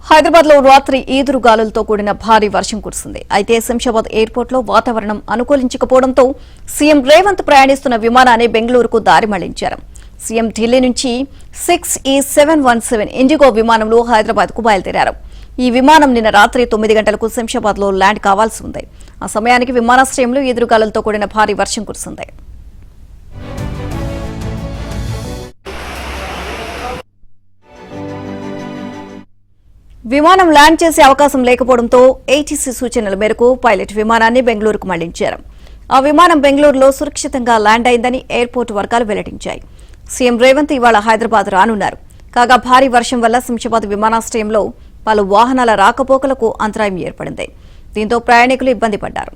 హైదరాబాద్ లో రాత్రి ఈదురుగాలులతో కూడిన భారీ వర్షం కురిసింది. అయితే శంషాబాద్ ఎయిర్పోర్ట్ లో వాతావరణం అనుకూలించకపోవడంతో సీఎం రేవంత్ ప్రయాణిస్తున్న విమానాన్ని బెంగళూరుకు దారి మళ్లించారు. సీఎం ఢిల్లీ నుంచి 6E717 ఇండిగో విమానంలో హైదరాబాద్ కు బయలుదేరారు. ఈ విమానం నిన్న రాత్రి 9 గంటలకు శంషాబాద్ లో ల్యాండ్ కావాల్సి ఉంది. ఆ సమయానికి విమానాశ్రయంలో ఈదురుగాలులతో కూడిన భారీ వర్షం కురిసింది. విమానం ల్యాండ్ చేసే అవకాశం లేకపోవడంతో ఏటీసీ సూచనల మేరకు పైలట్ విమానాన్ని బెంగళూరుకు మళ్లించారు. ఆ విమానం బెంగళూరులో సురక్షితంగా ల్యాండ్ అయిందని ఎయిర్పోర్టు వర్గాలు వెల్లడించాయి. సీఎం రేవంత్ ఇవాళ హైదరాబాద్ రానున్నారు. కాగా భారీ వర్షం వల్ల శంషాబాద్ విమానాశ్రయంలో పలు వాహనాల రాకపోకలకు అంతరాయం ఏర్పడింది. దీంతో ప్రయాణికులు ఇబ్బంది పడ్డారు.